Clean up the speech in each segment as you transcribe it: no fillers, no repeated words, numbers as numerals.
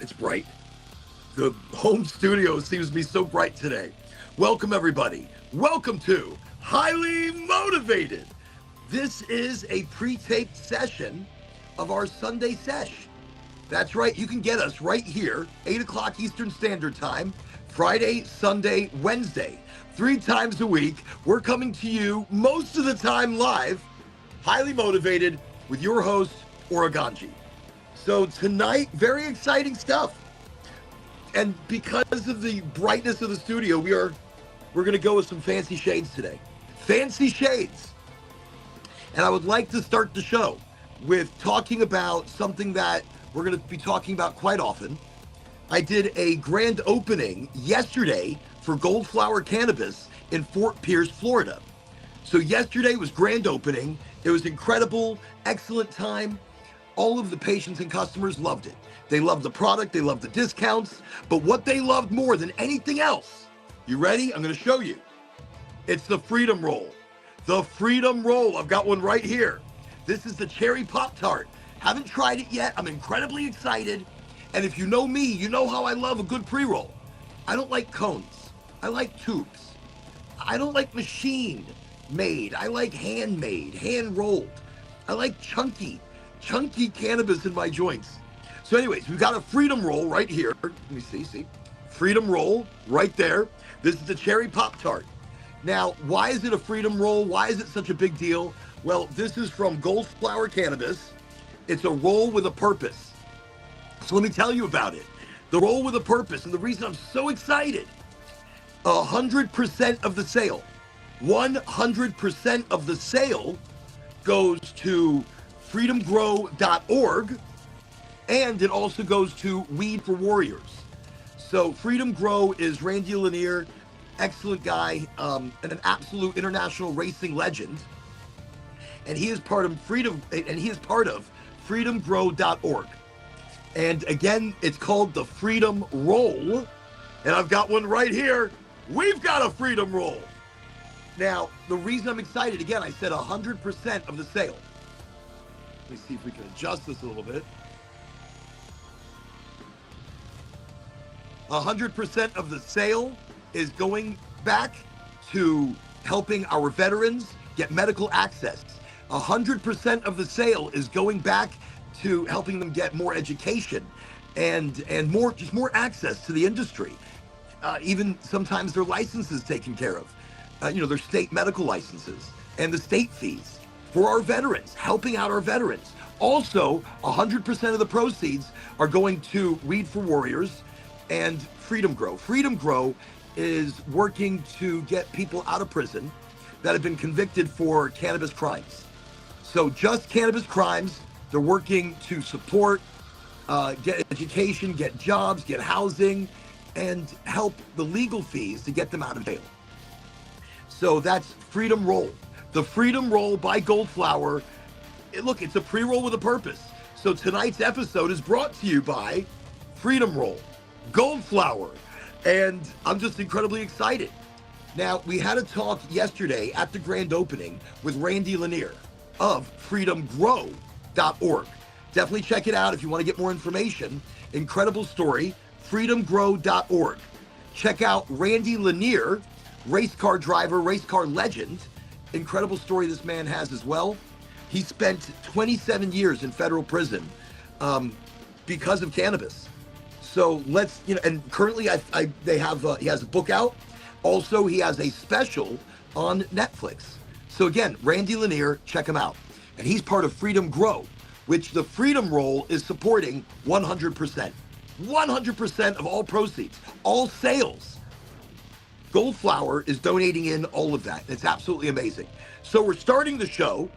It's bright. The home studio seems to be so bright today. Welcome, everybody. Welcome to Highly Motivated. This is a pre-taped session of our Sunday sesh. That's right. You can get us right here, 8 o'clock Eastern Standard Time, Friday, Sunday, Wednesday. 3 times a week. We're coming to you most of the time live, highly motivated, with your host, Oraganji. So tonight, very exciting stuff. And because of the brightness of the studio, we're going to go with some fancy shades today. Fancy shades. And I would like to start the show with talking about something that we're going to be talking about quite often. I did a grand opening yesterday for Gold Flower Cannabis in Fort Pierce, Florida. So yesterday was grand opening. It was incredible, excellent time. All of the patients and customers loved it. They loved the product, they loved the discounts, but what they loved more than anything else, you ready? I'm gonna show you. It's the Freedom Roll. The Freedom Roll, I've got one right here. This is the Cherry Pop-Tart. Haven't tried it yet, I'm incredibly excited. And if you know me, you know how I love a good pre-roll. I don't like cones, I like tubes. I don't like machine made, I like handmade, hand rolled. I like chunky cannabis in my joints. So anyways, we've got a Freedom Roll right here. Let me see. Freedom Roll right there. This is the Cherry Pop-Tart. Now, why is it a Freedom Roll? Why is it such a big deal? Well, this is from Gold Flower Cannabis. It's a roll with a purpose. So let me tell you about it. The roll with a purpose, and the reason I'm so excited, 100% of the sale, 100% of the sale goes to freedomgrow.org, and it also goes to Weed for Warriors. So Freedom Grow is Randy Lanier, excellent guy, and an absolute international racing legend. And he is part of freedomgrow.org. And again, it's called the Freedom Roll. And I've got one right here. We've got a Freedom Roll. Now, the reason I'm excited, again, I said 100% of the sale. Let me see if we can adjust this a little bit. 100% of the sale is going back to helping our veterans get medical access. 100% of the sale is going back to helping them get more education and more access to the industry. Even sometimes their licenses taken care of. Their state medical licenses and the state fees for our veterans, helping out our veterans. Also, 100% of the proceeds are going to Weed for Warriors and Freedom Grow. Freedom Grow is working to get people out of prison that have been convicted for cannabis crimes. So just cannabis crimes, they're working to support, get education, get jobs, get housing, and help the legal fees to get them out of jail. So that's Freedom Roll. The Freedom Roll by Gold Flower. Look, it's a pre-roll with a purpose. So tonight's episode is brought to you by Freedom Roll, Gold Flower, and I'm just incredibly excited. Now, we had a talk yesterday at the grand opening with Randy Lanier of freedomgrow.org. Definitely check it out if you want to get more information. Incredible story, freedomgrow.org. Check out Randy Lanier, race car driver, race car legend. Incredible story this man has as well. He spent 27 years in federal prison because of cannabis. So and currently he has a book out. Also, he has a special on Netflix. So again, Randy Lanier, check him out. And he's part of Freedom Grow, which the Freedom Roll is supporting 100%. 100% of all proceeds, all sales. Gold Flower is donating in all of that. It's absolutely amazing. So we're starting the show.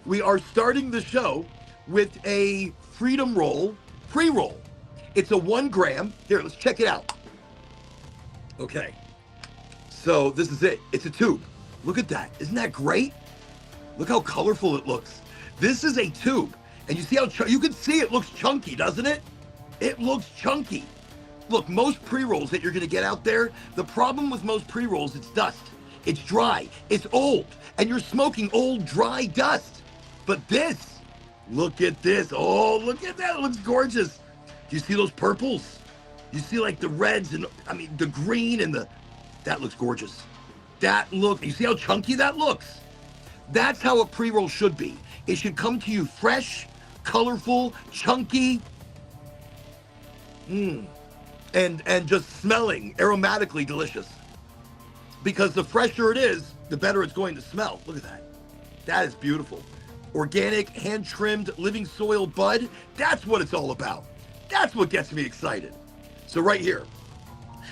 We are starting the show with a Freedom Roll pre-roll. It's a 1 gram. Here, let's check it out. Okay. So this is it. It's a tube. Look at that. Isn't that great? Look how colorful it looks. This is a tube. And you see how you can see it looks chunky, doesn't it? It looks chunky. Look, most pre-rolls that you're going to get out there, the problem with most pre-rolls, it's dust. It's dry. It's old. And you're smoking old, dry dust. But this, look at this. Oh, look at that. It looks gorgeous. Do you see those purples? You see like the reds and the green and that looks gorgeous. You see how chunky that looks? That's how a pre-roll should be. It should come to you fresh, colorful, chunky, and just smelling aromatically delicious. Because the fresher it is, the better it's going to smell. Look at that. That is beautiful. Organic, hand-trimmed, living soil bud. That's what it's all about. That's what gets me excited. So right here.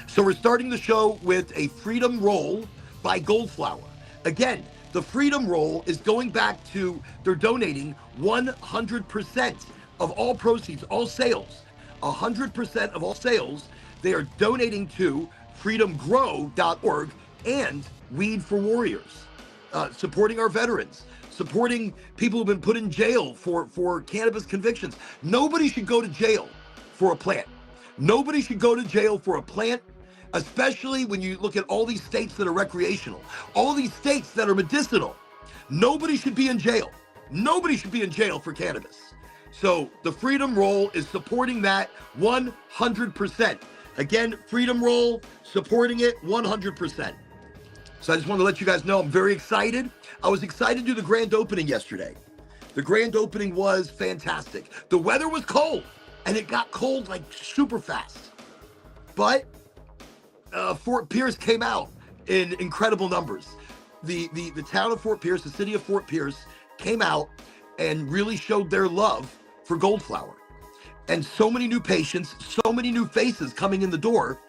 So we're starting the show with a Freedom Roll by Goldflower. Again, the Freedom Roll is going back to, they're donating 100% of all proceeds, all sales, 100% of all sales, they are donating to freedomgrow.org and Weed for Warriors, supporting our veterans, supporting people who've been put in jail for cannabis convictions. Nobody should go to jail for a plant. Nobody should go to jail for a plant, especially when you look at all these states that are recreational, all these states that are medicinal. Nobody should be in jail. Nobody should be in jail for cannabis. So the Freedom Roll is supporting that 100%. Again, Freedom Roll, supporting it 100%. So I just wanted to let you guys know I'm very excited. I was excited to do the grand opening yesterday. The grand opening was fantastic. The weather was cold, and it got cold like super fast. But Fort Pierce came out in incredible numbers. The town of Fort Pierce, the city of Fort Pierce, came out and really showed their love for Goldflower. And so many new patients, so many new faces coming in the door.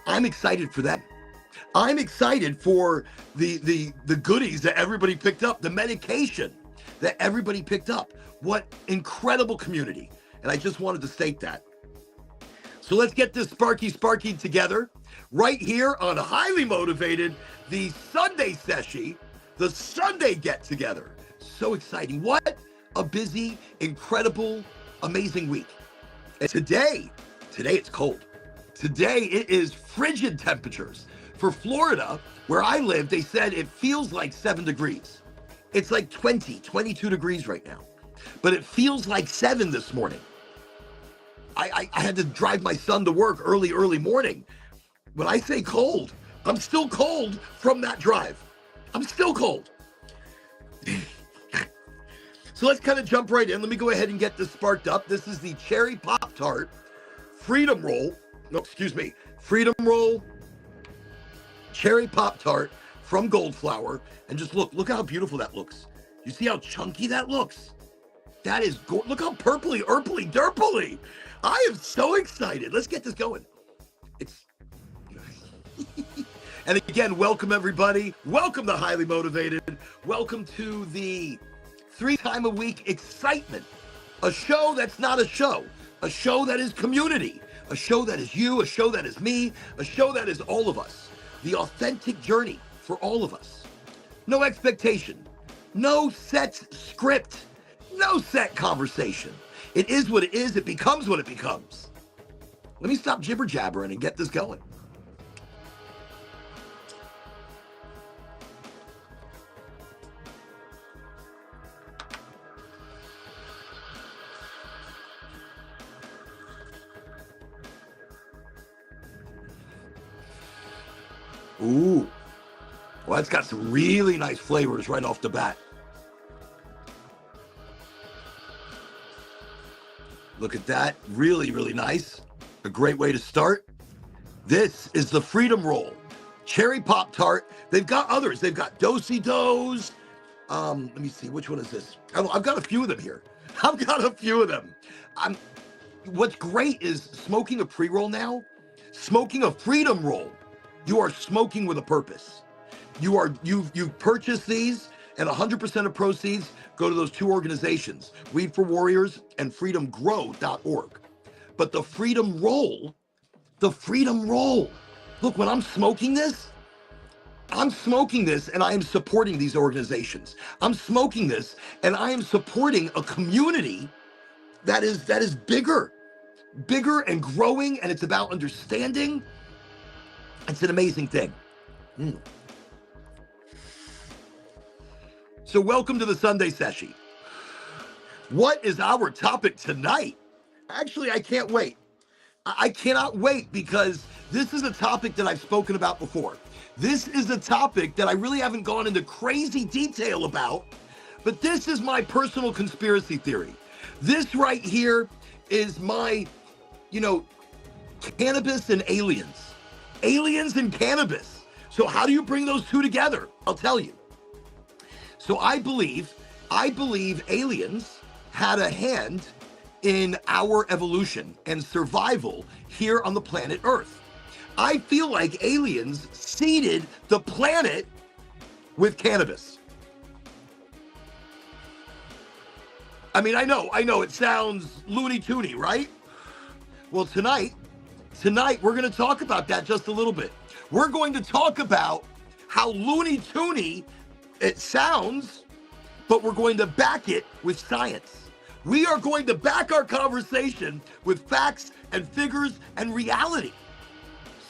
I'm excited for them. I'm excited for the goodies that everybody picked up, the medication that everybody picked up. What incredible community. And I just wanted to state that. So let's get this Sparky together right here on Highly Motivated, the Sunday Seshi, the Sunday get together. So exciting. What a busy, incredible, amazing week. And today it's cold. Today it is frigid temperatures. For Florida, where I live, they said it feels like 7 degrees. It's like 22 degrees right now. But it feels like 7 this morning. I had to drive my son to work early morning. When I say cold, I'm still cold from that drive. I'm still cold. So let's kind of jump right in. Let me go ahead and get this sparked up. This is the Cherry Pop-Tart Freedom Roll. No, excuse me. Freedom Roll Cherry Pop-Tart from Goldflower. And just look how beautiful that looks. You see how chunky that looks? That is, look how purpley, derply. I am so excited. Let's get this going. And again, welcome everybody. Welcome to Highly Motivated. Welcome to the 3-time-a-week excitement. A show that's not a show that is community, a show that is you, a show that is me, a show that is all of us. The authentic journey for all of us. No expectation, no set script, no set conversation. It is what it is, it becomes what it becomes. Let me stop jibber jabbering and get this going. Ooh, well, that's got some really nice flavors right off the bat. Look at that, really nice. A great way to start. This is the Freedom Roll Cherry Pop-Tart. They've got others. They've got Do-Si-Dos. Let me see, which one is this? I've got a few of them here. What's great is smoking a pre-roll now, smoking a Freedom Roll. You are smoking with a purpose. You've purchased these, and 100% of proceeds go to those two organizations, Weed for Warriors and freedomgrow.org. But the Freedom Roll, look, when I'm smoking this and I am supporting these organizations. I'm smoking this and I am supporting a community that is bigger and growing, and it's about understanding. It's an amazing thing. So welcome to the Sunday Seshi. What is our topic tonight? Actually, I can't wait. I cannot wait because this is a topic that I've spoken about before. This is a topic that I really haven't gone into crazy detail about, but this is my personal conspiracy theory. This right here is my, cannabis and aliens. Aliens and cannabis. So how do you bring those two together? I'll tell you. So I believe aliens had a hand in our evolution and survival here on the planet Earth. I feel like aliens seeded the planet with cannabis. I mean, I know it sounds loony toony, right? Well, tonight we're going to talk about that just a little bit. We're going to talk about how loony toony it sounds, but we're going to back it with science. We are going to back our conversation with facts and figures and reality.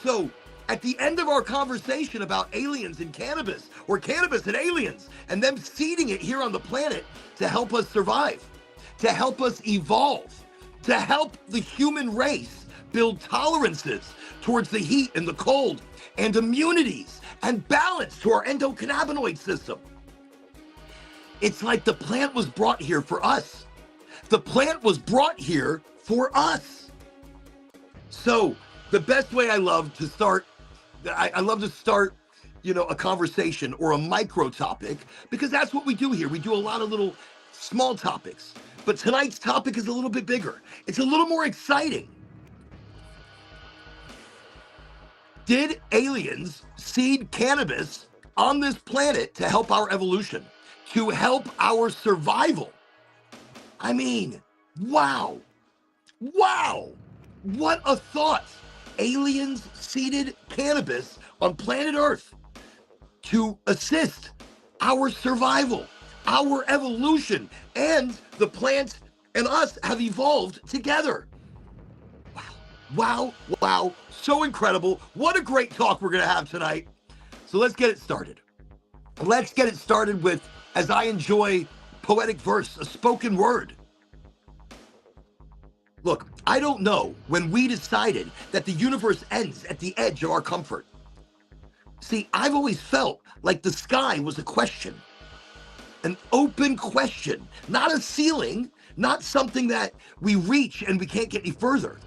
So at the end of our conversation about aliens and cannabis, or cannabis and aliens, and them seeding it here on the planet to help us survive, to help us evolve, to help the human race build tolerances towards the heat and the cold, and immunities and balance to our endocannabinoid system. It's like the plant was brought here for us. The plant was brought here for us. So the best way I love to start a conversation or a micro topic, because that's what we do here. We do a lot of little small topics, but tonight's topic is a little bit bigger. It's a little more exciting. Did aliens seed cannabis on this planet to help our evolution, to help our survival? I mean, wow. What a thought. Aliens seeded cannabis on planet Earth to assist our survival, our evolution, and the plant and us have evolved together. Wow. So incredible. What a great talk we're going to have tonight. So let's get it started. Let's get it started with, as I enjoy poetic verse, a spoken word. Look, I don't know when we decided that the universe ends at the edge of our comfort. See, I've always felt like the sky was a question, an open question, not a ceiling, not something that we reach and we can't get any further.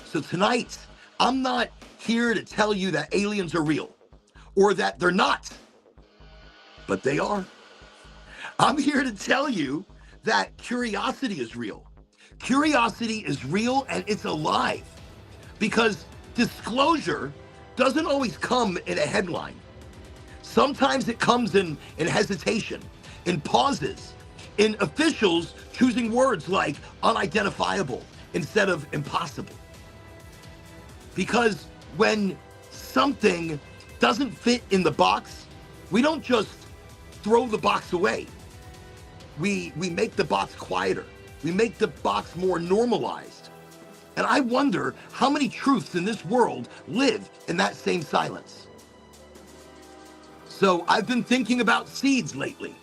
So tonight, I'm not here to tell you that aliens are real or that they're not, but they are. I'm here to tell you that curiosity is real. Curiosity is real and it's alive, because disclosure doesn't always come in a headline. Sometimes it comes in hesitation, in pauses, in officials choosing words like unidentifiable instead of impossible. Because when something doesn't fit in the box, we don't just throw the box away. We make the box quieter. We make the box more normalized. And I wonder how many truths in this world live in that same silence. So I've been thinking about seeds lately.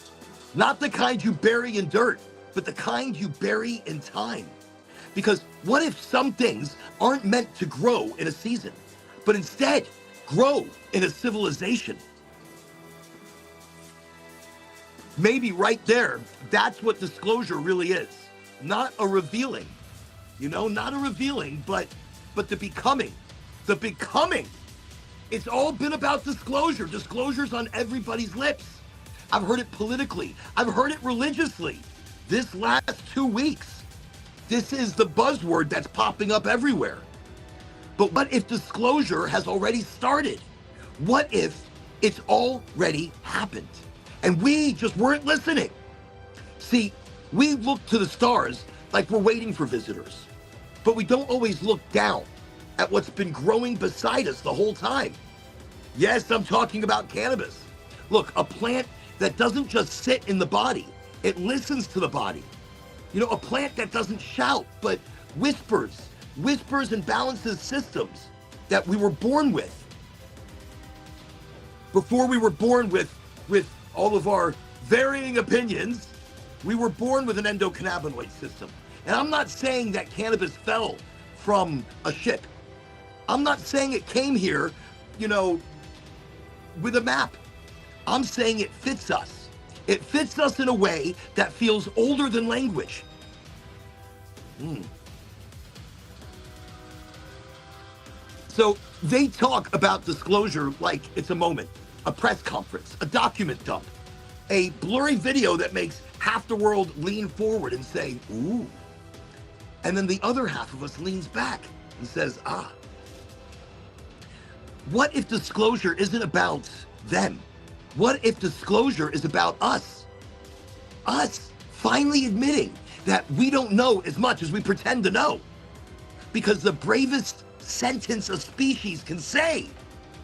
Not the kind you bury in dirt, but the kind you bury in time. Because what if some things aren't meant to grow in a season, but instead grow in a civilization? Maybe right there, that's what disclosure really is. Not a revealing, not a revealing, but the becoming. The becoming. It's all been about disclosure. Disclosure's on everybody's lips. I've heard it politically. I've heard it religiously. This last 2 weeks, this is the buzzword that's popping up everywhere. But what if disclosure has already started? What if it's already happened and we just weren't listening? See, we look to the stars like we're waiting for visitors, but we don't always look down at what's been growing beside us the whole time. Yes, I'm talking about cannabis. Look, a plant that doesn't just sit in the body, it listens to the body. A plant that doesn't shout, but whispers and balances systems that we were born with. Before we were born with all of our varying opinions, we were born with an endocannabinoid system. And I'm not saying that cannabis fell from a ship. I'm not saying it came here, you know, with a map. I'm saying it fits us. It fits us in a way that feels older than language. So they talk about disclosure like it's a moment, a press conference, a document dump, a blurry video that makes half the world lean forward and say, ooh. And then the other half of us leans back and says, ah. What if disclosure isn't about them? What if disclosure is about us? Us finally admitting that we don't know as much as we pretend to know. Because the bravest sentence a species can say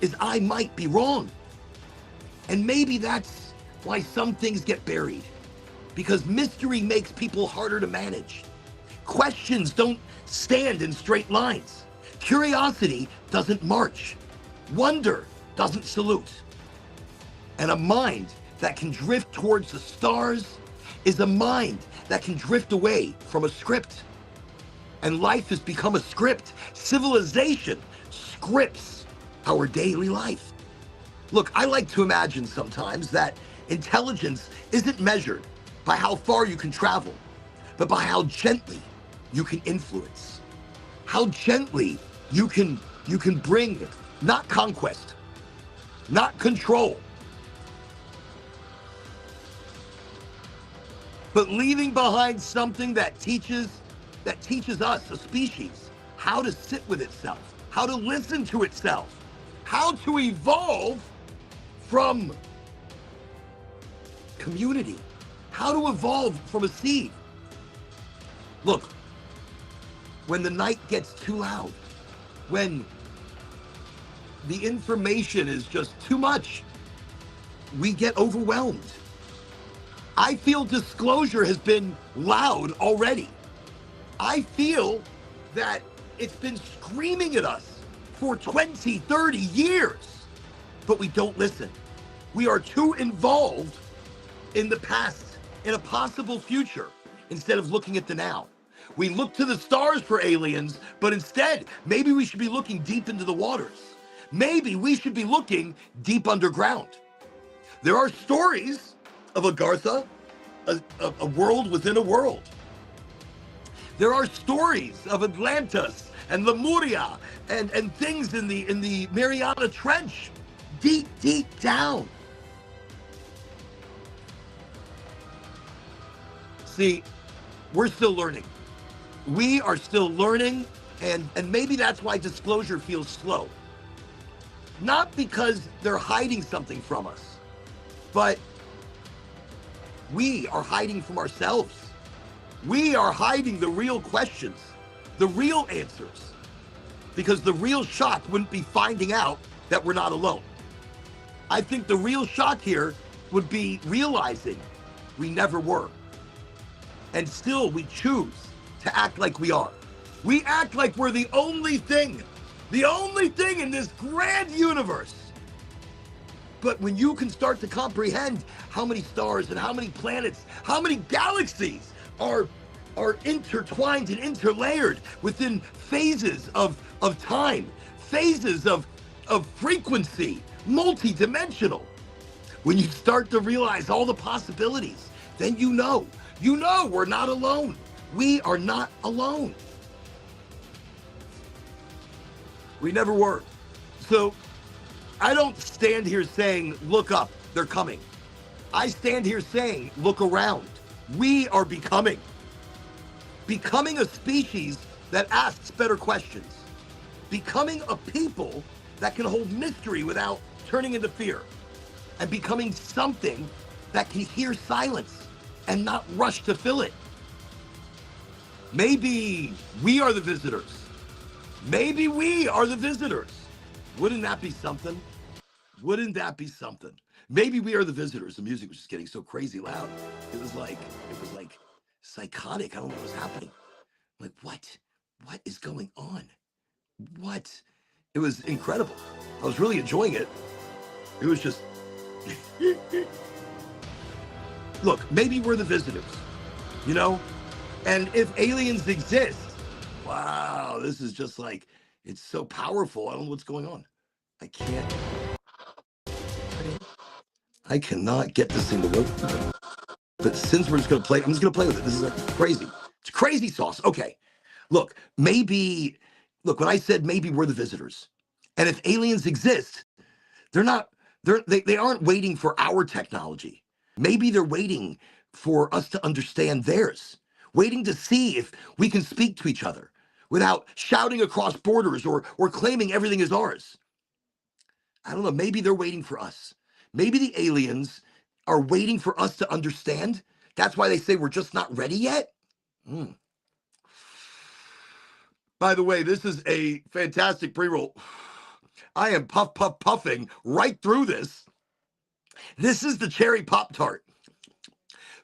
is, I might be wrong. And maybe that's why some things get buried. Because mystery makes people harder to manage. Questions don't stand in straight lines. Curiosity doesn't march. Wonder doesn't salute. And a mind that can drift towards the stars is a mind that can drift away from a script. And life has become a script. Civilization scripts our daily life. Look, I like to imagine sometimes that intelligence isn't measured by how far you can travel, but by how gently you can influence. How gently you can bring not conquest, not control, but leaving behind something that teaches us, a species, how to sit with itself, how to listen to itself, how to evolve from community, how to evolve from a seed. Look, when the night gets too loud, when the information is just too much, we get overwhelmed. I feel disclosure has been loud already. I feel that it's been screaming at us for 20, 30 years, but we don't listen. We are too involved in the past, in a possible future, instead of looking at the now. We look to the stars for aliens, but instead, maybe we should be looking deep into the waters. Maybe we should be looking deep underground. There are stories of Agartha, a world within a world. There are stories of Atlantis and Lemuria and things in the Mariana Trench, deep, deep down. See, we're still learning. We are still learning, and maybe that's why disclosure feels slow. Not because they're hiding something from us, but we are hiding from ourselves. We are hiding the real questions, the real answers, because the real shock wouldn't be finding out that we're not alone. I think the real shock here would be realizing we never were. And still we choose to act like we are. We act like we're the only thing in this grand universe. But when you can start to comprehend how many stars and how many planets, how many galaxies are intertwined and interlayered within phases of time, phases of frequency, multi-dimensional. When you start to realize all the possibilities, then you know we're not alone. We are not alone. We never were. So I don't stand here saying, look up, they're coming. I stand here saying, look around. We are becoming a species that asks better questions. Becoming a people that can hold mystery without turning into fear. And becoming something that can hear silence and not rush to fill it. Maybe we are the visitors. Maybe we are the visitors. Wouldn't that be something? Wouldn't that be something? Maybe we are the visitors. The music was just getting so crazy loud. It was like psychotic. I don't know what was happening. Like, what is going on? What? It was incredible. I was really enjoying it. It was just, look, maybe we're the visitors, you know? And if aliens exist, wow, this is just like, it's so powerful. I don't know what's going on. I cannot get this thing to work. But since we're just going to play, I'm just going to play with it. This is like crazy. It's crazy sauce. Okay. Look, when I said maybe we're the visitors. And if aliens exist, they aren't waiting for our technology. Maybe they're waiting for us to understand theirs, waiting to see if we can speak to each other without shouting across borders or claiming everything is ours. I don't know. Maybe they're waiting for us. Maybe the aliens are waiting for us to understand. That's why they say we're just not ready yet. Mm. By the way, this is a fantastic pre-roll. I am puffing right through this. This is the cherry Pop-Tart.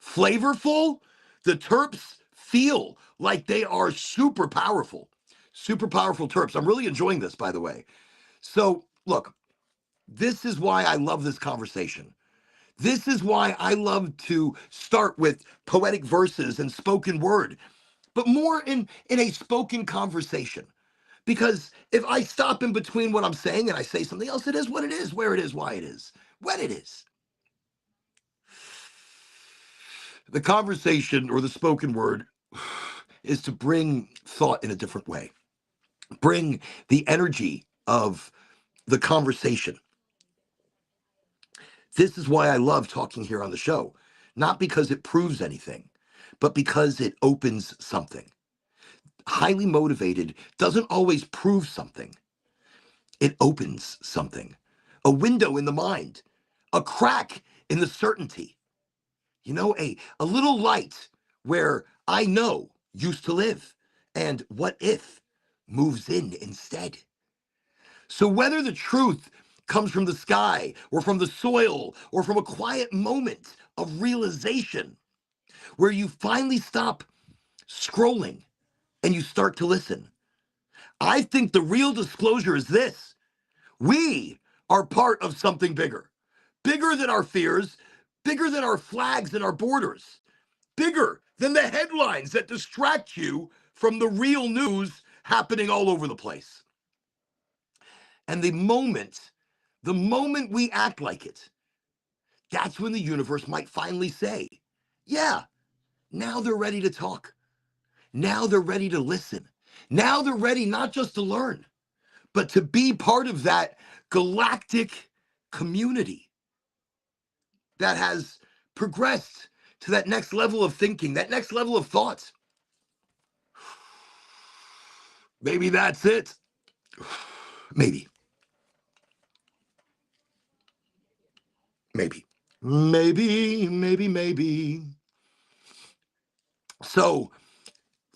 Flavorful. The terps feel like they are super powerful terps. I'm really enjoying this, by the way. So look, this is why I love this conversation. This is why I love to start with poetic verses and spoken word, but more in a spoken conversation. Because if I stop in between what I'm saying and I say something else, it is what it is, where it is, why it is, when it is. The conversation or the spoken word is to bring thought in a different way, bring the energy of the conversation. This is why I love talking here on the show, not because it proves anything, but because it opens something. Highly motivated doesn't always prove something. It opens something, a window in the mind, a crack in the certainty, a little light where I know used to live and what if moves in instead. So whether the truth comes from the sky or from the soil or from a quiet moment of realization where you finally stop scrolling and you start to listen, I think the real disclosure is this: we are part of something bigger, bigger than our fears, bigger than our flags and our borders, bigger than the headlines that distract you from the real news happening all over the place. And the moment we act like it, that's when the universe might finally say, yeah, now they're ready to talk. Now they're ready to listen. Now they're ready not just to learn, but to be part of that galactic community that has progressed to that next level of thinking, that next level of thought. Maybe that's it. Maybe. So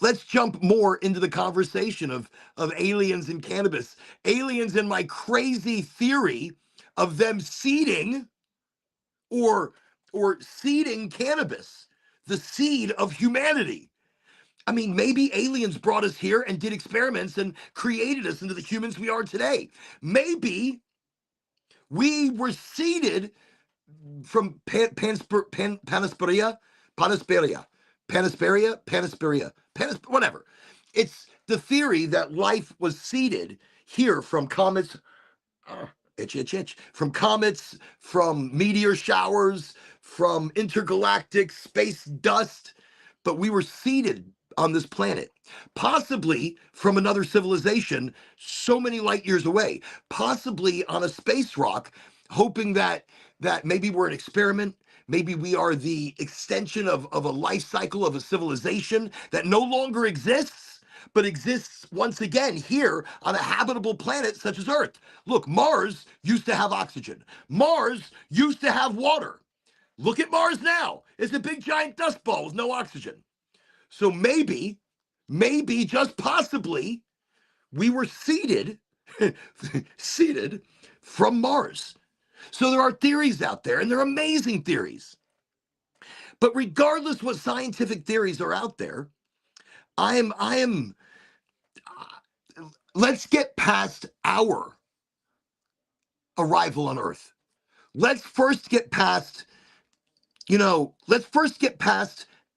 let's jump more into the conversation of aliens and cannabis. Aliens and my crazy theory of them seeding or seeding cannabis, the seed of humanity. I mean, maybe aliens brought us here and did experiments and created us into the humans we are today. Maybe we were seeded from whatever. It's the theory that life was seeded here from comets, from comets, from meteor showers, from intergalactic space dust, but we were seeded on this planet, possibly from another civilization so many light years away, possibly on a space rock, hoping that maybe we're an experiment, maybe we are the extension of a life cycle of a civilization that no longer exists, but exists once again here on a habitable planet such as Earth. Look, Mars used to have oxygen. Mars used to have water. Look at Mars now. It's a big giant dust ball with no oxygen. So maybe, just possibly, we were seeded from Mars. So there are theories out there, and they're amazing theories. But regardless what scientific theories are out there, let's get past our arrival on Earth. Let's first get past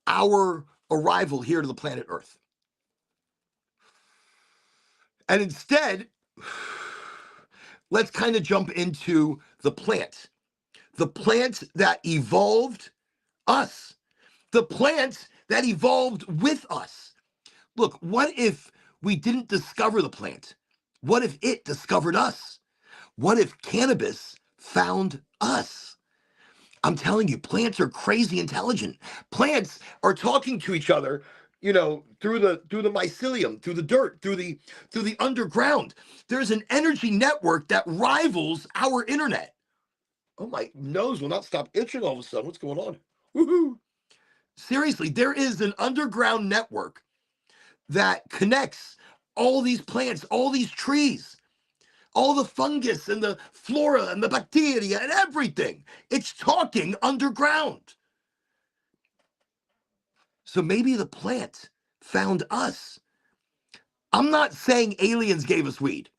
our arrival here to the planet Earth. And instead, let's kind of jump into the plant that evolved us, the plant that evolved with us. Look, what if we didn't discover the plant? What if it discovered us? What if cannabis found us? I'm telling you, plants are crazy intelligent. Plants are talking to each other, through the mycelium, through the dirt, through the underground. There's an energy network that rivals our internet. Oh, my nose will not stop itching all of a sudden. What's going on? Woohoo! Seriously, there is an underground network that connects all these plants, all these trees, all the fungus and the flora and the bacteria and everything. It's talking underground. So maybe the plant found us. I'm not saying aliens gave us weed,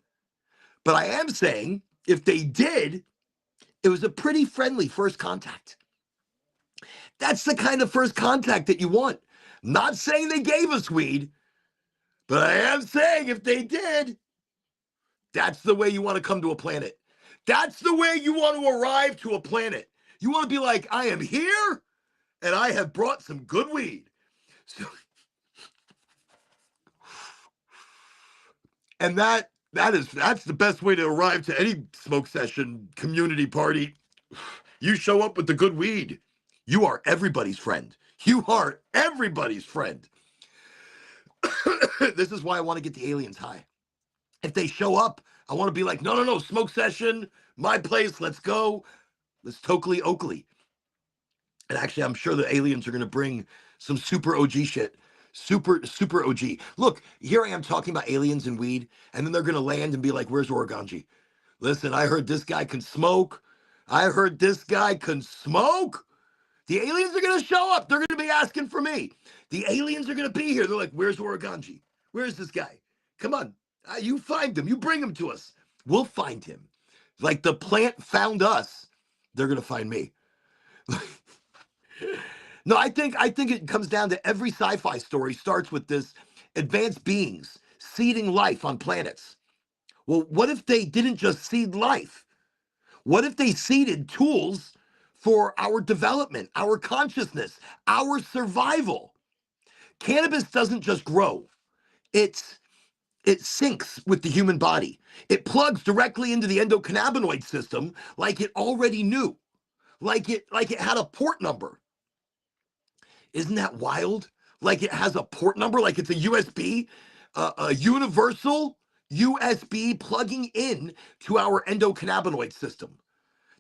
but I am saying if they did, it was a pretty friendly first contact. That's the kind of first contact that you want. Not saying they gave us weed, but I am saying if they did, that's the way you want to come to a planet. That's the way you want to arrive to a planet. You want to be like, I am here and I have brought some good weed. So, and that's the best way to arrive to any smoke session, community party. You show up with the good weed. You are everybody's friend. You are everybody's friend. This is why I want to get the aliens high. If they show up, I want to be like, no, smoke session, my place, let's go. Let's Tokely Oakley. And actually, I'm sure the aliens are going to bring some super OG shit. Super OG. Look, here I am talking about aliens and weed, and then they're going to land and be like, where's Oraganji? Listen, I heard this guy can smoke. The aliens are going to show up. They're going to be asking for me. The aliens are going to be here. They're like, where's Oraganji? Where's this guy? Come on. You find him. You bring him to us. We'll find him. Like the plant found us. They're going to find me. No, I think it comes down to every sci-fi story starts with this advanced beings seeding life on planets. Well, what if they didn't just seed life? What if they seeded tools for our development, our consciousness, our survival? Cannabis doesn't just grow. It syncs with the human body. It plugs directly into the endocannabinoid system like it already knew, like it had a port number. Isn't that wild? Like it has a port number, like it's a USB, a universal USB plugging in to our endocannabinoid system,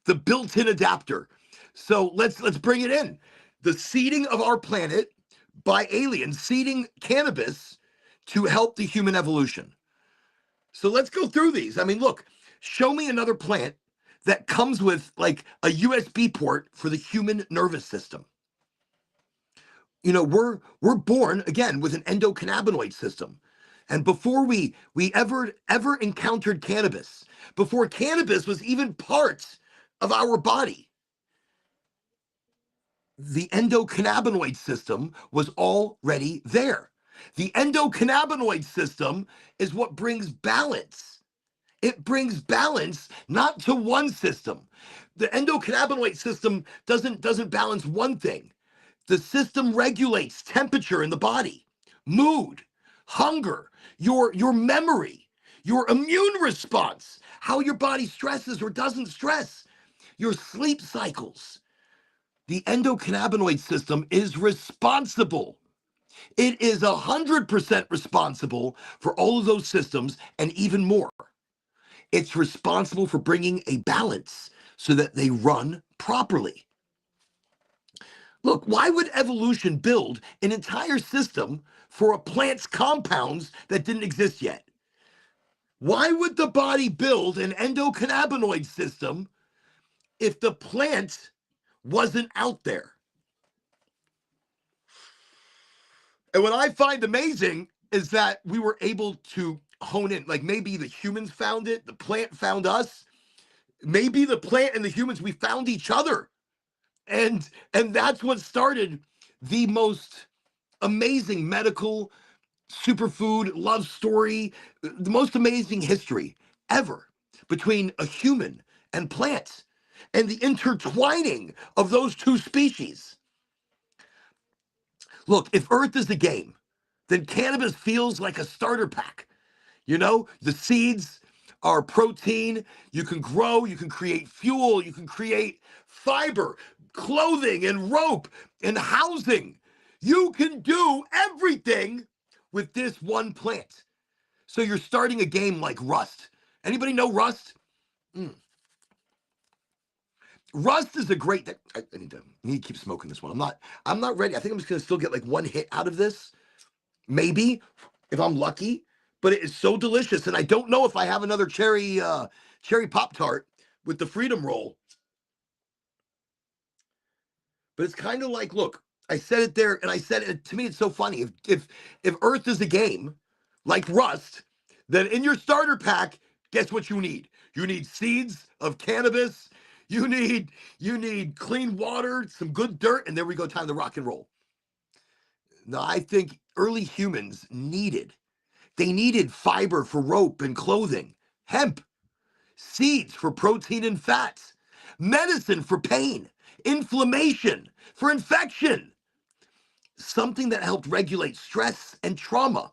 the built-in adapter. So let's bring it in. The seeding of our planet by aliens, seeding cannabis to help the human evolution. So let's go through these. I mean, look, show me another plant that comes with like a USB port for the human nervous system. We're born again with an endocannabinoid system. And before we ever encountered cannabis, before cannabis was even part of our body, the endocannabinoid system was already there. The endocannabinoid system is what brings balance. It brings balance not to one system. The endocannabinoid system doesn't balance one thing. The system regulates temperature in the body, mood, hunger, your memory, your immune response, how your body stresses or doesn't stress, your sleep cycles. The endocannabinoid system is responsible. It is 100% responsible for all of those systems and even more. It's responsible for bringing a balance so that they run properly. Look, why would evolution build an entire system for a plant's compounds that didn't exist yet? Why would the body build an endocannabinoid system if the plant wasn't out there? And what I find amazing is that we were able to hone in. Like maybe the humans found it, the plant found us. Maybe the plant and the humans, we found each other. And that's what started the most amazing medical superfood love story, the most amazing history ever between a human and plants and the intertwining of those two species. Look, if Earth is a game, then cannabis feels like a starter pack. You know, the seeds are protein. You can grow, you can create fuel, you can create fiber, clothing, and rope, and housing. You can do everything with this one plant. So you're starting a game like Rust. Anybody know Rust? Rust is a great. I need to keep smoking this one. I'm not ready. I think I'm just gonna still get like one hit out of this, maybe, if I'm lucky. But it is so delicious, and I don't know if I have another cherry Pop-Tart with the Freedom Roll. But it's kind of like, look, I said it there, and I said it. To me, it's so funny. If Earth is a game like Rust, then in your starter pack, guess what you need? You need seeds of cannabis. You need clean water, some good dirt, and there we go. Time to rock and roll. Now, I think early humans needed fiber for rope and clothing, hemp, seeds for protein and fats, medicine for pain, inflammation, for infection, something that helped regulate stress and trauma.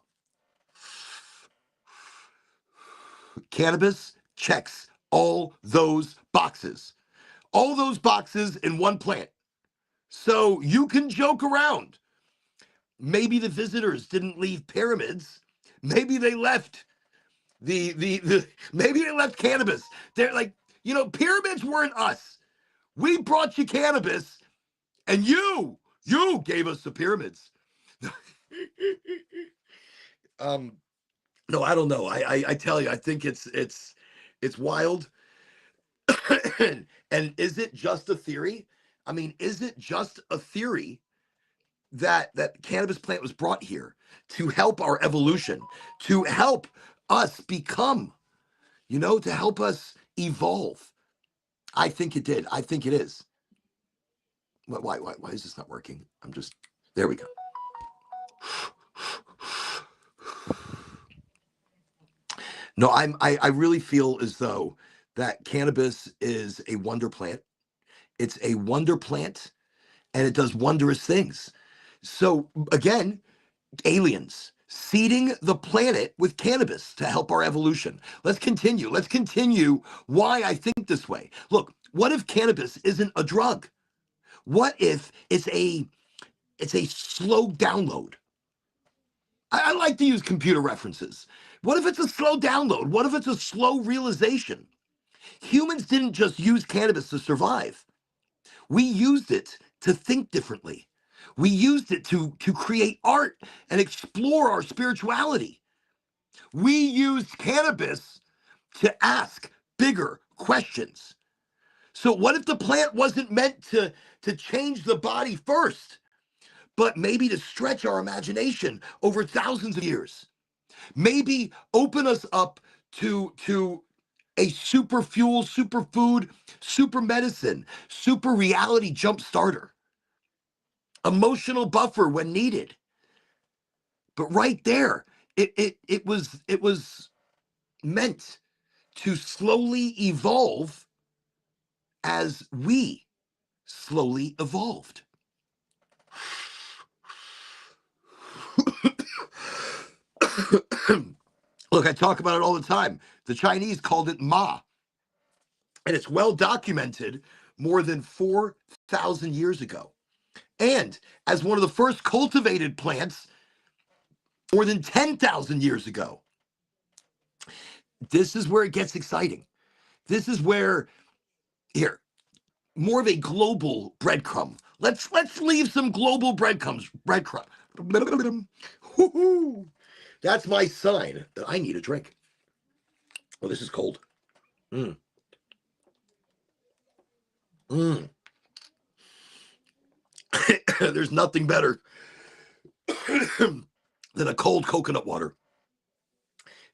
Cannabis checks all those boxes. All those boxes in one plant. So you can joke around. Maybe the visitors didn't leave pyramids. Maybe they left maybe they left cannabis. They're like, pyramids weren't us. We brought you cannabis, and you gave us the pyramids. No, I don't know. I tell you, I think it's wild. And is it just a theory? I mean, is it just a theory that cannabis plant was brought here to help our evolution, to help us become, to help us evolve? I think it did. I think it is. Why is this not working? There we go. No, I really feel as though that cannabis is a wonder plant. It's a wonder plant, and it does wondrous things. So again, aliens seeding the planet with cannabis to help our evolution. Let's continue. Let's continue why I think this way. Look, what if cannabis isn't a drug? What if it's a slow download? I like to use computer references. What if it's a slow download? What if it's a slow realization? Humans didn't just use cannabis to survive. We used it to think differently. We used it to create art and explore our spirituality. We used cannabis to ask bigger questions. So what if the plant wasn't meant to change the body first, but maybe to stretch our imagination over thousands of years? Maybe open us up to a super fuel, super food, super medicine, super reality jump starter, emotional buffer when needed. But right there, it was meant to slowly evolve as we slowly evolved. Look, I talk about it all the time. The Chinese called it ma, and it's well documented more than 4,000 years ago. And as one of the first cultivated plants more than 10,000 years ago. This is where it gets exciting. This is where, here, more of a global breadcrumb. Let's leave some global breadcrumbs. That's my sign that I need a drink. Oh, this is cold. There's nothing better than a cold coconut water.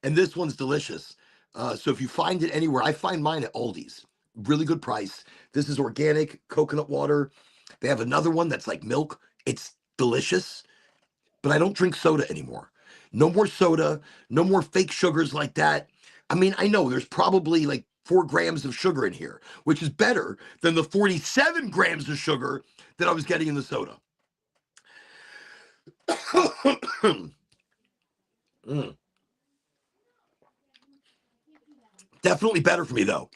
And this one's delicious. So if you find it anywhere, I find mine at Aldi's. Really good price. This is organic coconut water. They have another one that's like milk. It's delicious. but I don't drink soda anymore. No more soda, no more fake sugars like that. I mean, I know there's probably like 4 grams of sugar in here, which is better than the 47 grams of sugar that I was getting in the soda. Mm. Definitely better for me though.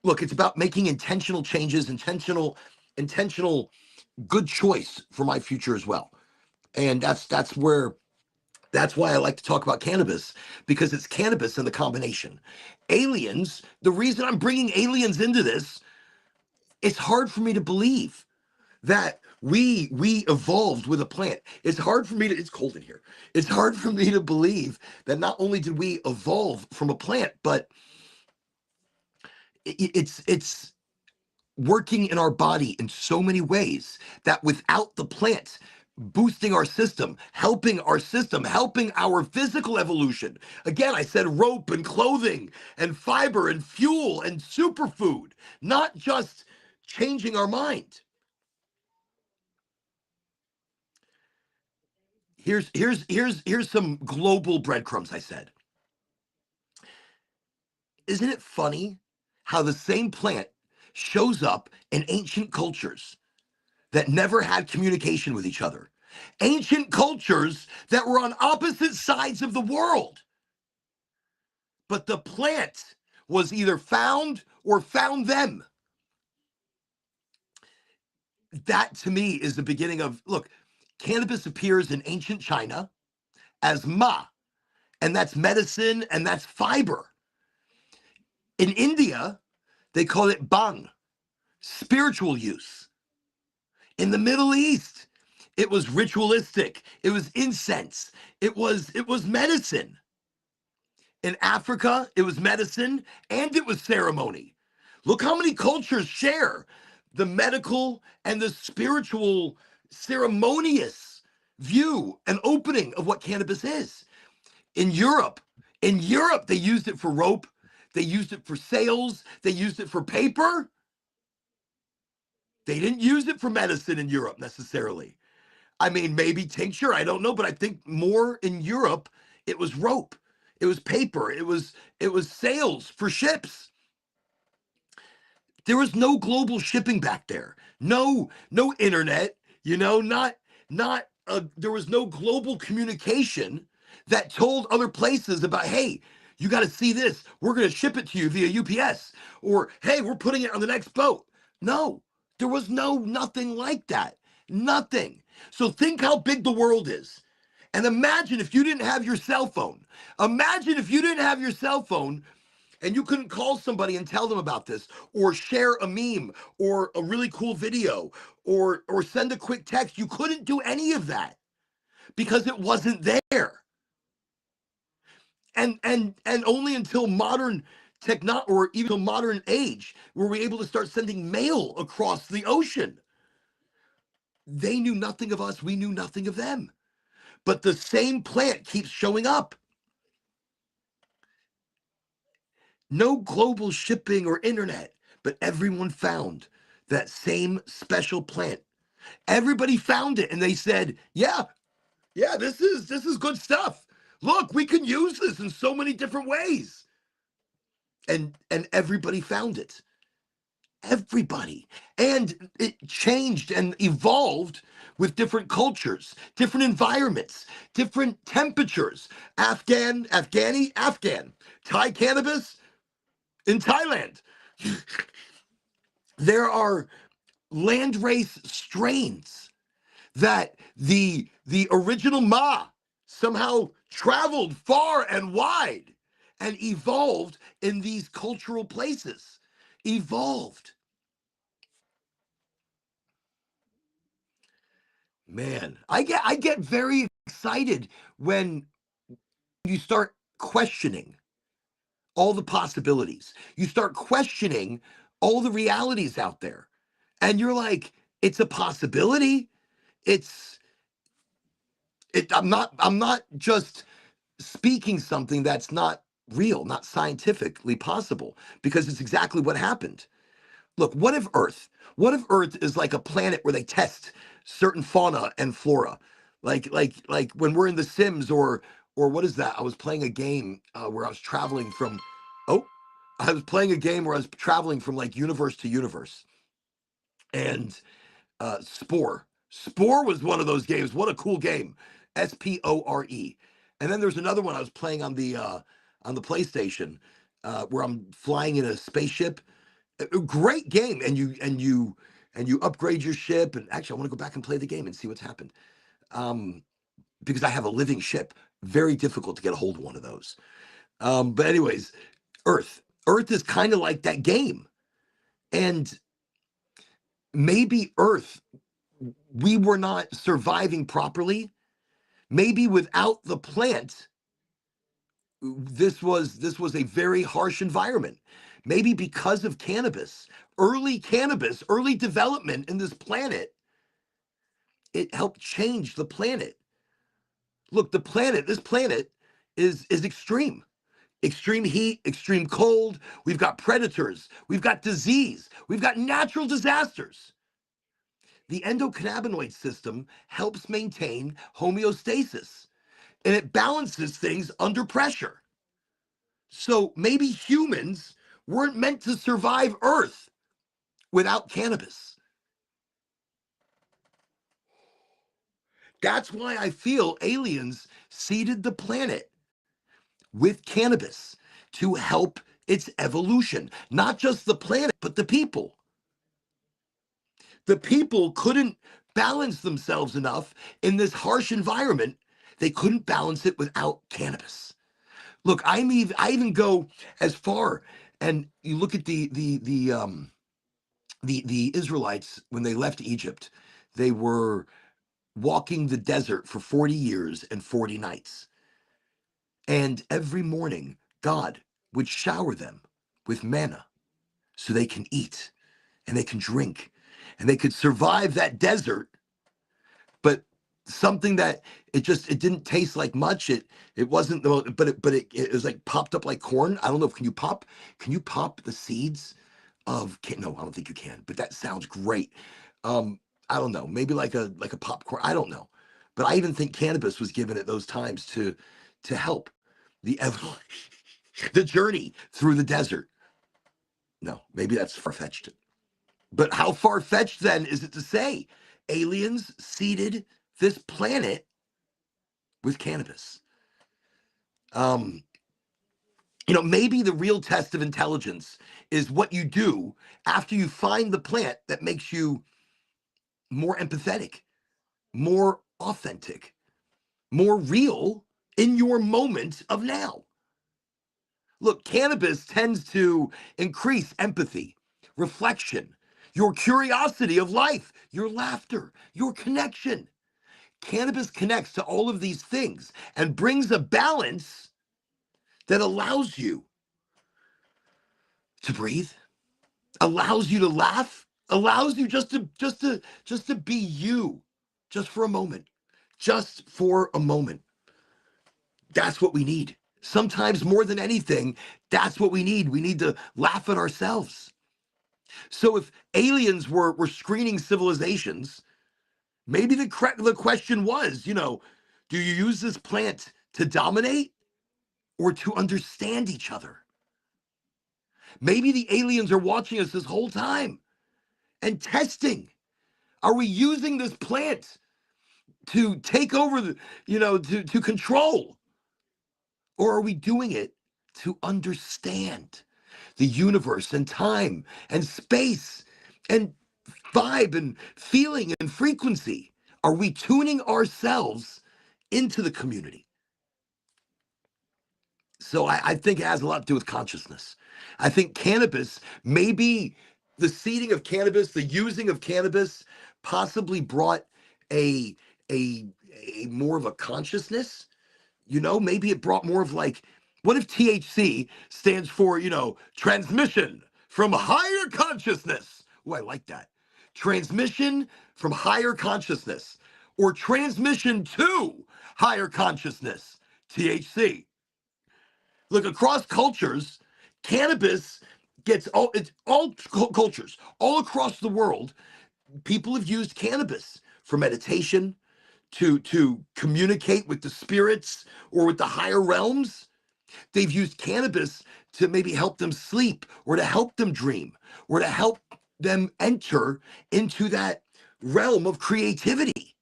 Look, it's about making intentional changes, intentional good choice for my future as well. And that's why I like to talk about cannabis, because it's cannabis and the combination. Aliens, the reason I'm bringing aliens into this, it's hard for me to believe that we evolved with a plant. It's hard for me to, it's cold in here. It's hard for me to believe that not only did we evolve from a plant, but it's working in our body in so many ways that without the plant boosting our system, helping our physical evolution. Again, I said rope and clothing and fiber and fuel and superfood, not just changing our mind. Here's some global breadcrumbs I said. Isn't it funny how the same plant shows up in ancient cultures that never had communication with each other? Ancient cultures that were on opposite sides of the world. But the plant was either found or found them. That to me is the beginning of, look, cannabis appears in ancient China as ma, and that's medicine and that's fiber. In India, they call it bhang, spiritual use. In the Middle East, it was ritualistic, it was incense, it was medicine. In Africa, it was medicine and it was ceremony. Look how many cultures share the medical and the spiritual ceremonious view and opening of what cannabis is. In Europe, they used it for rope, they used it for sails, they used it for paper. They didn't use it for medicine in Europe necessarily. I mean, maybe tincture, I don't know, but I think more in Europe, it was rope, it was paper, it was sails for ships. There was no global shipping back there. No internet, there was no global communication that told other places about, hey, you got to see this. We're going to ship it to you via UPS, or hey, we're putting it on the next boat. No, there was nothing like that. Nothing. So think how big the world is. And imagine if you didn't have your cell phone. Imagine if you didn't have your cell phone and you couldn't call somebody and tell them about this, or share a meme, or a really cool video, or send a quick text. You couldn't do any of that because it wasn't there. And only until modern technology, or even modern age, were we able to start sending mail across the ocean. They knew nothing of us, we knew nothing of them. But the same plant keeps showing up. No global shipping or internet, but everyone found that same special plant. Everybody found it and they said, yeah, this is good stuff. Look, we can use this in so many different ways. And everybody found it. Everybody. And it changed and evolved with different cultures, different environments, different temperatures. Afghan. Thai cannabis in Thailand. There are landrace strains that the original Ma somehow traveled far and wide and evolved in these cultural places. Evolved. Man, I get very excited when you start questioning all the possibilities. You start questioning all the realities out there. And you're like, it's a possibility. I'm not just speaking something that's not real, not scientifically possible, because it's exactly what happened. Look, what if Earth is like a planet where they test certain fauna and flora? Like when we're in The Sims, or what is that? I was playing a game where I was traveling from. Oh, I was playing a game where I was traveling from like universe to universe, and Spore. Spore was one of those games. What a cool game. Spore. And then there's another one I was playing on the PlayStation, where I'm flying in a spaceship. A great game, and you upgrade your ship. And actually, I want to go back and play the game and see what's happened. Because I have a living ship. Very difficult to get a hold of one of those. But anyways, Earth. Earth is kind of like that game. And maybe Earth, we were not surviving properly. Maybe without the plant, this was a very harsh environment. Maybe because of cannabis, early development in this planet, it helped change the planet. Look, this planet is extreme. Extreme heat, extreme cold. We've got predators. We've got disease. We've got natural disasters. The endocannabinoid system helps maintain homeostasis, and it balances things under pressure. So maybe humans weren't meant to survive Earth without cannabis. That's why I feel aliens seeded the planet with cannabis to help its evolution. Not just the planet, but the people. The people couldn't balance themselves enough in this harsh environment. They couldn't balance it without cannabis. Look, I even go as far, and you look at the Israelites when they left Egypt. They were walking the desert for 40 years and 40 nights. And every morning, God would shower them with manna so they can eat and they can drink and they could survive that desert. But something that it didn't taste like much. It wasn't, but it was like popped up like corn. I don't know if can you pop the seeds of no, I don't think you can, but that sounds great. I don't know, maybe like a popcorn. I don't know, but I even think cannabis was given at those times to help the the journey through the desert. No, maybe that's far-fetched. But how far-fetched then is it to say aliens seeded this planet with cannabis? Um, maybe the real test of intelligence is what you do after you find the plant that makes you more empathetic, more authentic, more real in your moment of now. Look, cannabis tends to increase empathy, reflection, your curiosity of life, your laughter, your connection. Cannabis connects to all of these things and brings a balance that allows you to breathe, allows you to laugh, allows you just to be you, just for a moment, just for a moment. That's what we need. Sometimes more than anything, that's what we need. We need to laugh at ourselves. So if aliens were screening civilizations, maybe the question was, do you use this plant to dominate or to understand each other? Maybe the aliens are watching us this whole time and testing. Are we using this plant to take over to control? Or are we doing it to understand the universe and time and space and vibe and feeling and frequency? Are we tuning ourselves into the community? So I think it has a lot to do with consciousness. I think cannabis, maybe the seeding of cannabis, the using of cannabis, possibly brought a a more of a consciousness. Maybe it brought more of like, what if THC stands for, transmission from higher consciousness? Oh, I like that. Transmission from higher consciousness, or transmission to higher consciousness, THC. Look, across cultures, cannabis it's all cultures, all across the world, people have used cannabis for meditation, to communicate with the spirits or with the higher realms. They've used cannabis to maybe help them sleep or to help them dream or to help them enter into that realm of creativity.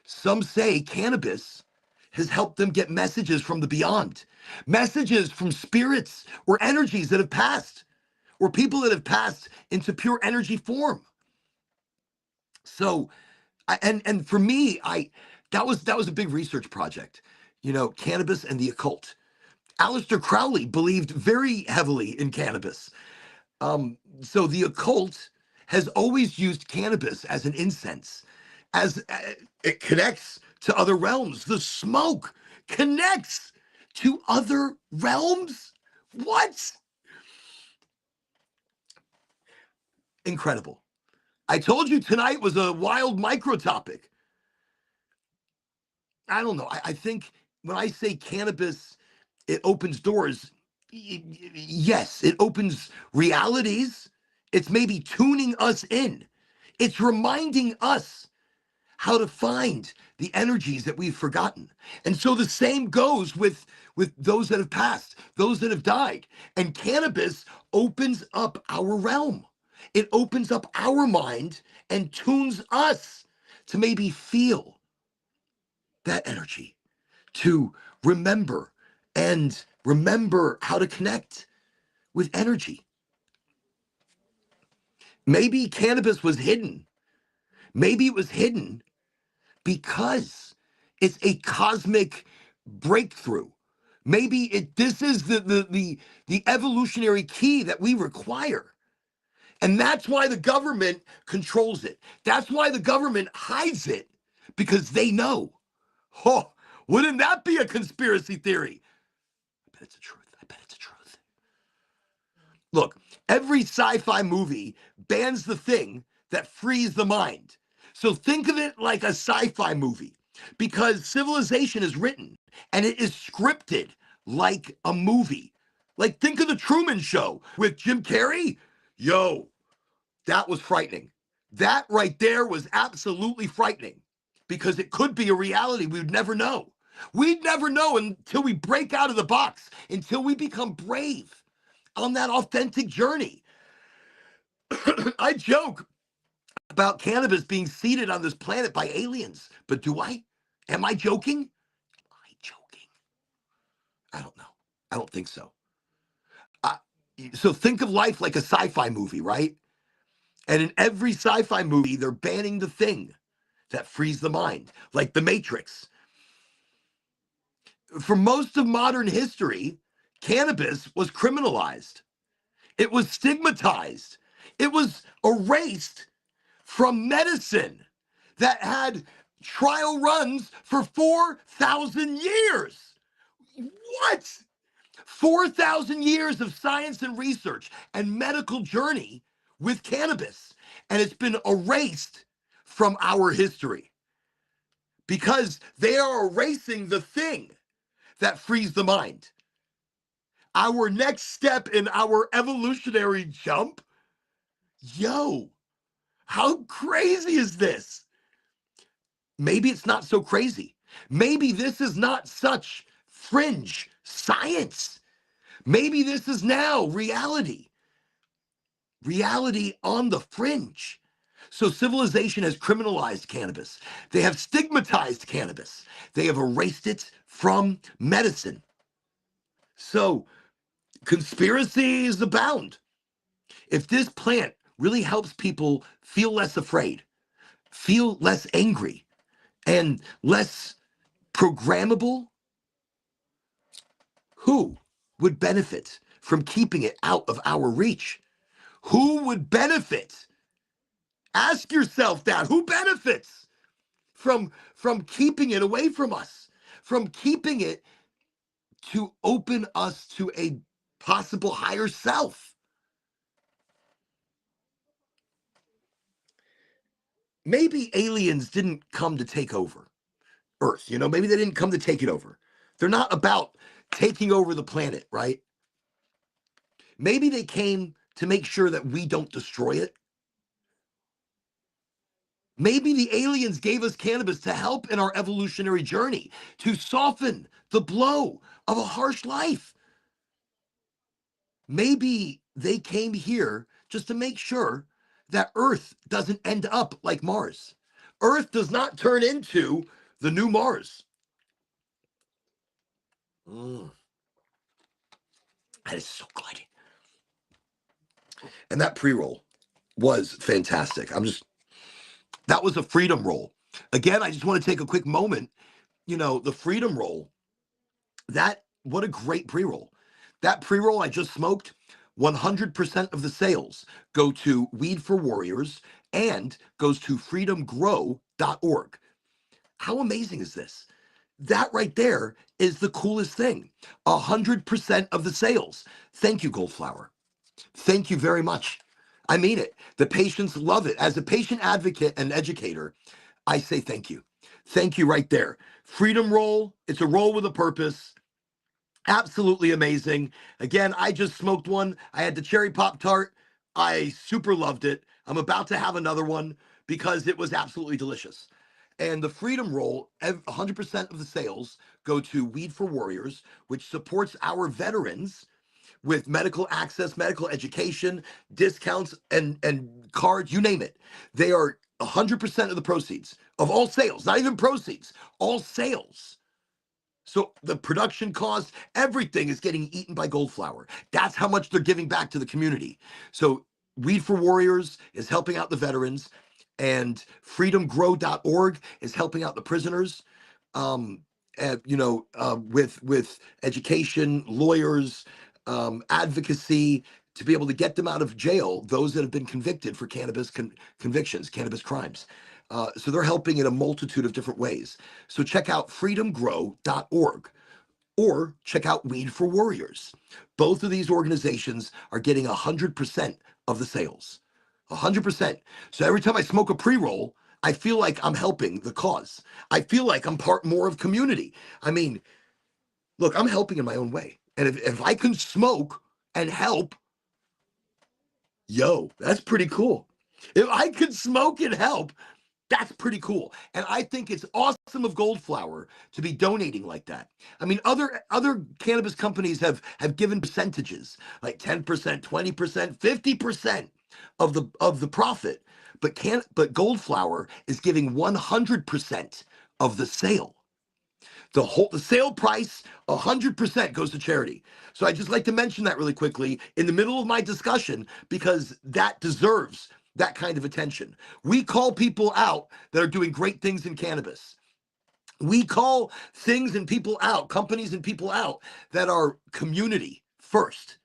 Some say cannabis has helped them get messages from the beyond, messages from spirits or energies that have passed, or people that have passed into pure energy form. So, and for me, that was a big research project. Cannabis and the occult. Aleister Crowley believed very heavily in cannabis. So the occult has always used cannabis as an incense, as it connects to other realms. The smoke connects to other realms. What? Incredible. I told you tonight was a wild micro topic. I don't know. I think when I say cannabis, it opens doors. Yes, it opens realities. It's maybe tuning us in. It's reminding us how to find the energies that we've forgotten. And so the same goes with those that have passed, those that have died. And cannabis opens up our realm. It opens up our mind and tunes us to maybe feel that energy, to remember how to connect with energy. Maybe cannabis was hidden. Maybe it was hidden because it's a cosmic breakthrough. Maybe this is the evolutionary key that we require. And that's why the government controls it. That's why the government hides it, because they know. Oh, wouldn't that be a conspiracy theory? I bet it's the truth. I bet it's the truth. Look, every sci-fi movie bans the thing that frees the mind. So think of it like a sci-fi movie, because civilization is written and it is scripted like a movie. Like, think of the Truman Show with Jim Carrey. Yo, that was frightening. That right there was absolutely frightening, because it could be a reality we would never know. We'd never know until we break out of the box, until we become brave on that authentic journey. I joke about cannabis being seeded on this planet by aliens, but do I? Am I joking? Am I joking? I don't know. I don't think so. So think of life like a sci-fi movie, right? And in every sci-fi movie, they're banning the thing that frees the mind, like the Matrix. For most of modern history, cannabis was criminalized. It was stigmatized. It was erased from medicine that had trial runs for 4,000 years. What? 4,000 years of science and research and medical journey with cannabis. And it's been erased from our history because they are erasing the thing that frees the mind. Our next step in our evolutionary jump, yo, how crazy is this? Maybe it's not so crazy. Maybe this is not such fringe science. Maybe this is now reality. Reality on the fringe. So civilization has criminalized cannabis. They have stigmatized cannabis. They have erased it from medicine. So conspiracies abound. If this plant really helps people feel less afraid, feel less angry, and less programmable, who would benefit from keeping it out of our reach? Who would benefit? Ask yourself that. Who benefits from keeping it away from us? From keeping it to open us to a possible higher self? Maybe aliens didn't come to take over Earth. Maybe they didn't come to take it over. They're not about taking over the planet, right? Maybe they came to make sure that we don't destroy it. Maybe the aliens gave us cannabis to help in our evolutionary journey, to soften the blow of a harsh life. Maybe they came here just to make sure that Earth doesn't end up like Mars. Earth does not turn into the new Mars. Mm, that is so good. And that pre-roll was fantastic. That was a freedom roll. Again, I just want to take a quick moment. The freedom roll, what a great pre-roll. That pre-roll I just smoked, 100% of the sales go to Weed for Warriors and goes to freedomgrow.org. How amazing is this? That right there is the coolest thing. 100% of the sales. Thank you, Goldflower. Thank you very much. I mean it. The patients love it. As a patient advocate and educator, I say thank you. Thank you right there. Freedom roll. It's a roll with a purpose. Absolutely amazing. Again, I just smoked one. I had the cherry pop tart. I super loved it. I'm about to have another one because it was absolutely delicious. And the Freedom Roll, 100% of the sales go to Weed for Warriors, which supports our veterans with medical access, medical education, discounts, and cards, you name it. They are 100% of the proceeds of all sales, not even proceeds, all sales. So the production cost, everything is getting eaten by Goldflower. That's how much they're giving back to the community. So Weed for Warriors is helping out the veterans, and freedomgrow.org is helping out the prisoners. With education, lawyers, advocacy, to be able to get them out of jail, those that have been convicted for cannabis convictions, cannabis crimes. So they're helping in a multitude of different ways. So check out freedomgrow.org or check out Weed for Warriors. Both of these organizations are getting 100% of the sales. 100%. So every time I smoke a pre-roll, I feel like I'm helping the cause. I feel like I'm part more of community. I mean, look, I'm helping in my own way. And if I can smoke and help, that's pretty cool. If I could smoke and help, that's pretty cool. And I think it's awesome of Goldflower to be donating like that. I mean, other cannabis companies have given percentages, like 10%, 20%, 50% of the profit. But Goldflower is giving 100% of the sale. The sale price, 100% goes to charity. So I just like to mention that really quickly in the middle of my discussion, because that deserves that kind of attention. We call people out that are doing great things in cannabis. We call things and people out, companies and people out that are community first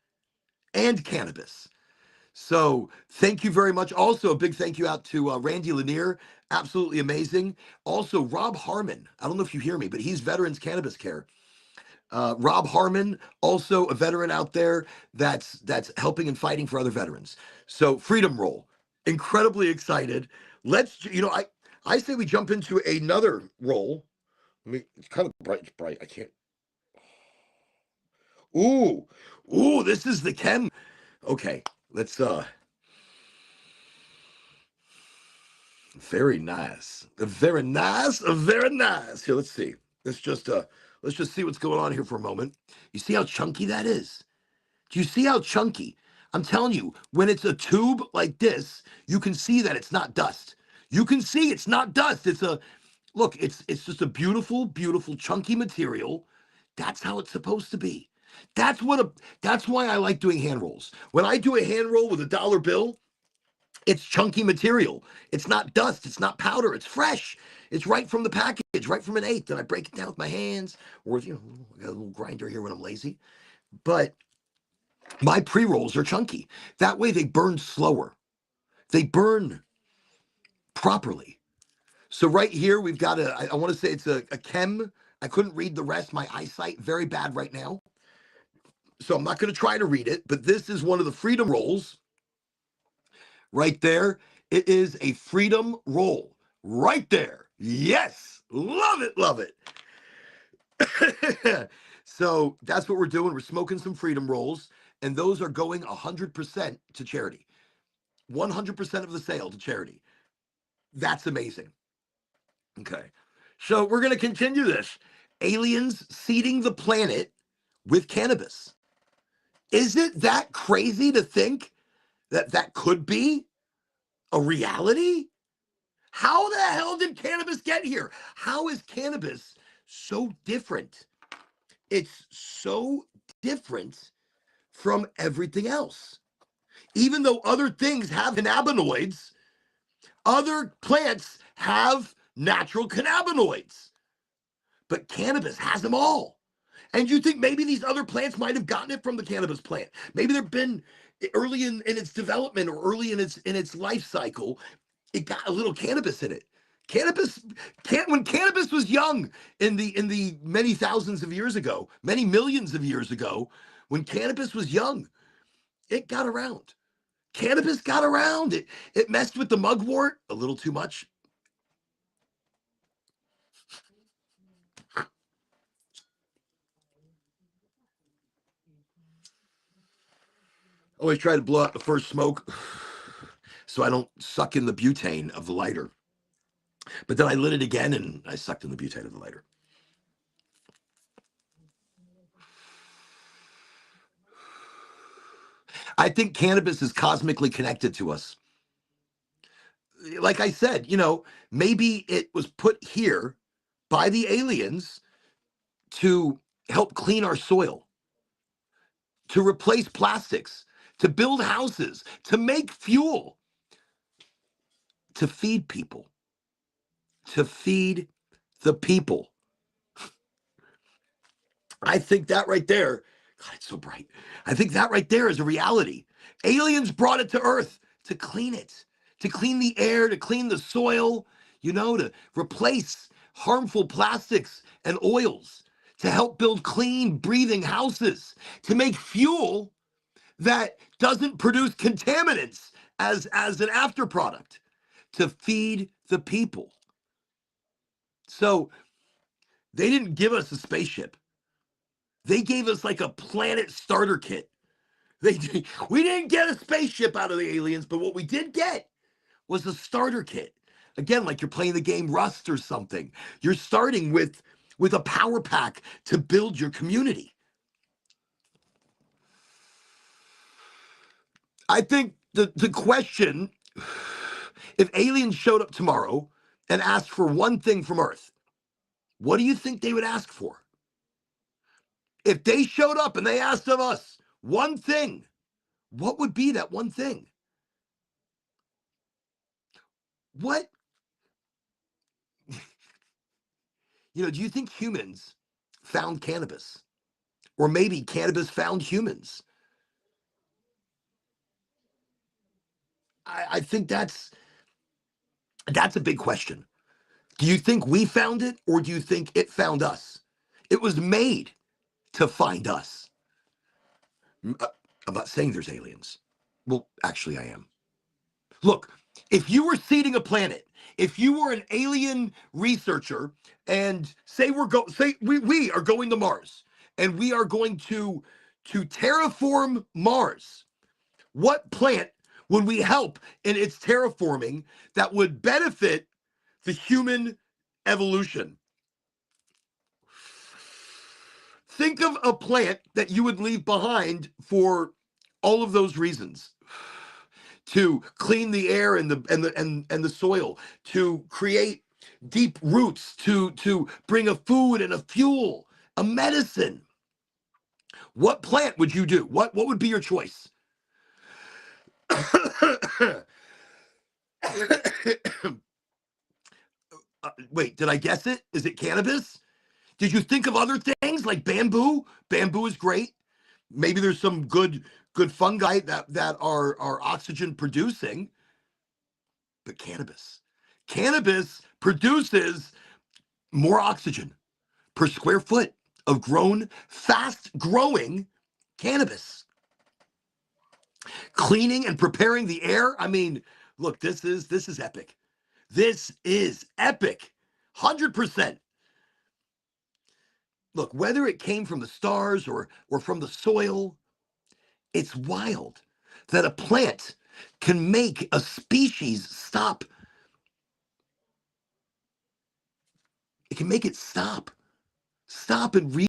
and cannabis. So thank you very much. Also, a big thank you out to Randy Lanier. Absolutely amazing. Also, Rob Harmon. I don't know if you hear me, but he's Veterans Cannabis Care. Rob Harmon, also a veteran out there that's helping and fighting for other veterans. So Freedom Roll, incredibly excited. I say we jump into another roll. It's kind of bright. It's bright. I can't. Ooh, this is the chem. Okay, let's very nice. Very nice. Very nice. Here, let's see. Let's just see what's going on here for a moment. You see how chunky that is? Do you see how chunky? I'm telling you, when it's a tube like this, you can see that it's not dust. You can see it's not dust. It's just a beautiful, beautiful chunky material. That's how it's supposed to be. That's why I like doing hand rolls. When I do a hand roll with a dollar bill, it's chunky material. It's not dust. It's not powder. It's fresh. It's right from the package, right from an eighth. And I break it down with my hands, or I got a little grinder here when I'm lazy. But my pre-rolls are chunky. That way they burn slower. They burn properly. So right here, we've got I want to say it's a chem. I couldn't read the rest. My eyesight, very bad right now. So I'm not going to try to read it, but this is one of the freedom rolls right there. It is a freedom roll right there. Yes. Love it. Love it. So that's what we're doing. We're smoking some freedom rolls, and those are going 100% to charity. 100% of the sale to charity. That's amazing. Okay. So we're going to continue this. Aliens seeding the planet with cannabis. Is it that crazy to think that that could be a reality? How the hell did cannabis get here? How is cannabis so different? It's so different from everything else. Even though other things have cannabinoids, other plants have natural cannabinoids, but cannabis has them all. And you think maybe these other plants might have gotten it from the cannabis plant? Maybe they've been early in its development or early in its life cycle, it got a little cannabis in it. Cannabis when cannabis was young in the many thousands of years ago, many millions of years ago, when cannabis was young, it got around. Cannabis got around. It messed with the mugwort a little too much. Always try to blow out the first smoke so I don't suck in the butane of the lighter. But then I lit it again and I sucked in the butane of the lighter. I think cannabis is cosmically connected to us. Like I said, maybe it was put here by the aliens to help clean our soil, to replace plastics, to build houses, to make fuel, to feed people, to feed the people. I think that right there, God, it's so bright. I think that right there is a reality. Aliens brought it to Earth to clean it, to clean the air, to clean the soil, to replace harmful plastics and oils, to help build clean, breathing houses, to make fuel that doesn't produce contaminants as an after product, to feed the people. So they didn't give us a spaceship. They gave us like a planet starter kit. We didn't get a spaceship out of the aliens, but what we did get was a starter kit. Again, like you're playing the game Rust or something. You're starting with a power pack to build your community. I think the question, if aliens showed up tomorrow and asked for one thing from Earth, what do you think they would ask for? If they showed up and they asked of us one thing, what would be that one thing? What? Do you think humans found cannabis? Or maybe cannabis found humans? I think that's a big question. Do you think we found it or do you think it found us? It was made to find us. I'm not saying there's aliens. Well, actually, I am. Look, if you were seeding a planet, if you were an alien researcher, and say we are going to Mars, and we are going to terraform Mars, what plant would we help in its terraforming that would benefit the human evolution? Think of a plant that you would leave behind for all of those reasons. To clean the air and the soil, to create deep roots, to bring a food and a fuel, a medicine. What plant would you do? What would be your choice? Wait, did I guess it? Is it cannabis? Did you think of other things like bamboo? Bamboo is great. Maybe there's some good fungi that are oxygen producing. But cannabis produces more oxygen per square foot of fast growing cannabis. Cleaning and preparing the air. I mean, look, this is epic. This is epic. 100%. Look, whether it came from the stars or from the soil, it's wild that a plant can make a species stop It can make it stop and